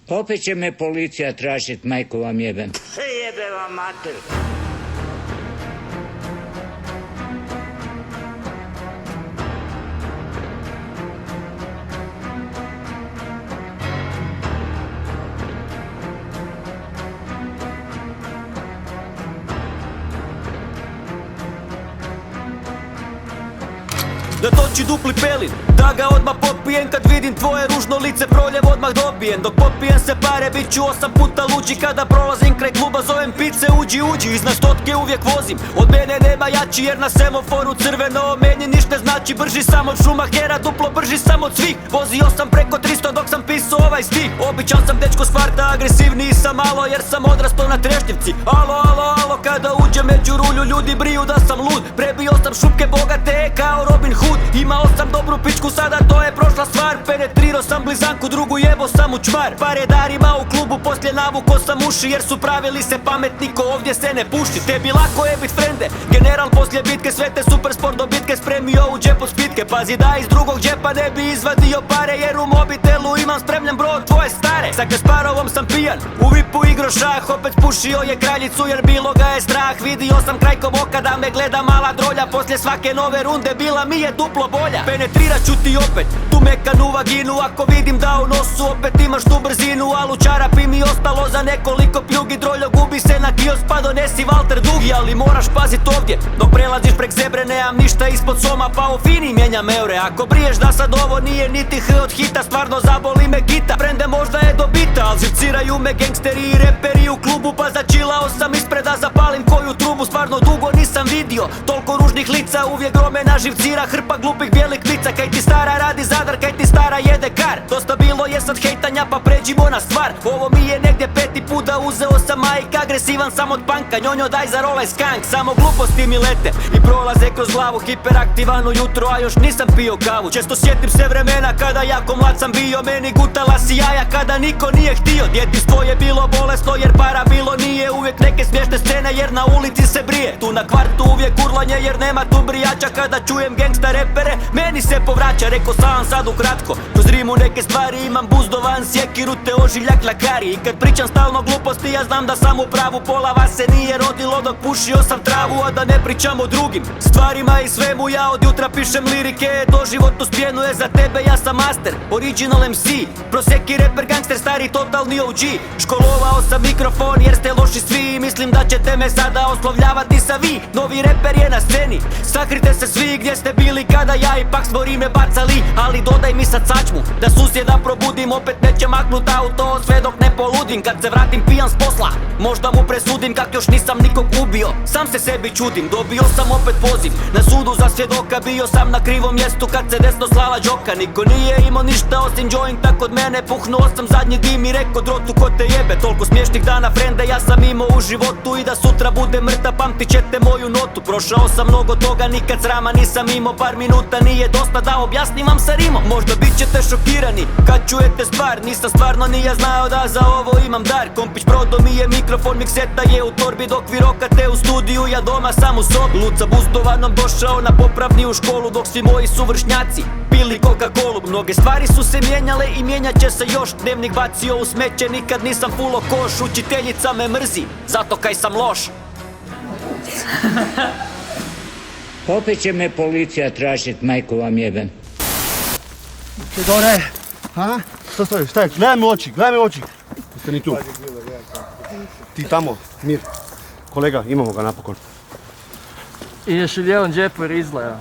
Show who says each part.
Speaker 1: Opet će me policija tražit, majku vam jebem.
Speaker 2: Jebe vam mater.
Speaker 3: Da toči dupli pelin, da ga odmah popijem. Kad vidim tvoje ružno lice, proljev odmah dobijem. Dok popijem se pare, bit ću 8 puta luđi. Kada prolazim kraj kluba, zovem pice, uđi, uđi. Iznad stotke uvijek vozim, od mene nema jači. Jer na semaforu crveno meni ništa znači. Brži sam od Schumachera, duplo brži sam od svih. Vozio sam preko 300 dok sam pisao ovaj stih. Običan sam dečko s kvarta, agresivniji sam malo. Jer sam odrastao na Trešnjevci. Alo, alo, alo, kada uđem među rulju, ljudi briju da sam lud. Prebio sam šupke bogate kao Robin Hood. Imao sam dobru pičku, sada to je prošla stvar. Penetrirao sam blizanku, drugu jebo sam u čmar. Paredarima u klubu, poslije navuko sam uši. Jer su pravili se pametni, ko ovdje se ne puši. Tebi lako je bit frende, general poslije bitke. Sve te super sport dobitke spremio u džepu spitke. Pazi da iz drugog džepa ne bi izvadio pare. Jer u mobitelu imam spremljen brod tvoje stare. Sa Kasparovom sam pijan, u vipu igro šah. Opet pušio je kraljicu jer bilo ga je strah. Vidio sam krajkom oka da me gleda mala drolja. Poslije svake nove runde bila mi je duplo bolja. Penetrirat ću ti opet tu mekanu vaginu. Ako vidim da u nosu opet imaš tu brzinu. A u čarapi mi ostalo za nekoliko pljugi. Droljo gubi se na kiosk pa donesi Walter Dugi. Ali moraš pazit ovdje, dok prelaziš prek zebre. Nemam ništa ispod soma pa u fini mijenjam eure. Ako briješ da sad ovo nije niti H od hita, stvarno zaboli me gita. Frende možda je dobita, al živciraju me gangsteri i reperi u klubu. Pa začilao sam ispred da zapalim koju trubu. Stvarno dugo nisam vidio toliko ružnih lica. Uvijek grome na živcira, hrpa glupih bijelih klica. Kaj ti stara radi Zadar, kaj ti stara jede kar. Dosta bilo je sad hejtanja pa pređimo na stvar. Ovo mi je negdje 5. put da uzeo sam majk. Agresivan sam od panka, njonjo daj za rolaj skank. Samo gluposti mi lete i prolaze kroz glavu. Hiperaktivan ujutro, a još nisam pio kavu. Često sjetim se vremena kada jako mlad sam bio. Meni gutala si jaja kada niko nije htio. Djetinjstvo je bilo bolesno jer para bilo nije. Uvijek neke smiješne scene jer na ulici se brije. Tu na kvartu uvijek urlanje jer nema tu brijača. Kada čujem gangsta repere, meni se povraća. Rekao sam sad ukratko, kroz rimu neke stvari imam buzdovan sjekiru te ožiljak lakari. I kad pričam stalno gluposti, ja znam da sam u pravu. Pola vas se nije rodilo dok pušio sam travu. A da ne pričam o drugim stvarima i svemu, ja od jutra pišem lirike. Doživotno spjenuje za tebe, ja sam master, original MC. Proseki reper, gangster, stari totalni OG. Školovao sam mikrofon jer ste loši svi. Mislim da ćete me sada oslovljavati sa vi. Novi reper je na sceni, sakrite se svi. Gdje ste bili kada ja ipak smo rime bacali. Ali dodaj mi sad sačmu, da susjeda probudim. Opet neće maknut auto sve dok ne poludim. Kad se vratim pijan s posla, možda mu presudim kak još nisam nikog ubio. Sam se sebi čudim, dobio sam opet poziv na sudu za svjedoka. Bio sam na krivom mjestu kad se desno slala džoka. Niko nije imao ništa osim jointa kod mene. Puhnuo sam zadnji dim i rekao drotu ko te jebe. Toliko smiješnih dana frende ja sam imao u životu. I da sutra bude mrtav pamtit ćete moju notu. Prošao sam mnogo toga, nikad srama nisam imao. Par minuta nije dosta da objasnim vam sa rimom. Možda bit ćete šokirani kad čujete stvar. Nisam stvarno ni ja znao da za ovo imam dar. Kompić prodao mi je mikrofon, mikseta je u torbi. Dok vi rokate u studiju, ja doma sam u sobi. Luca buzdovanom došao na popravni u školu. Dok svi moji suvršnjaci pili Coca-Colu. Mnoge stvari su se mijenjale i mijenjat će se još. Dnevnik bacio u smeće, nikad nisam fulo koš. Učiteljica me mrzi, zato kaj sam loš.
Speaker 1: Opet će me policija tražit, majku vam jebem.
Speaker 4: Gore, ha? Što stojiš, staj, gledaj me u oči, gledaj me u oči. Ostani tu. Ti tamo, Mir. Kolega, imamo ga napokon.
Speaker 5: Ideš u lijevom džepu jer izgleda.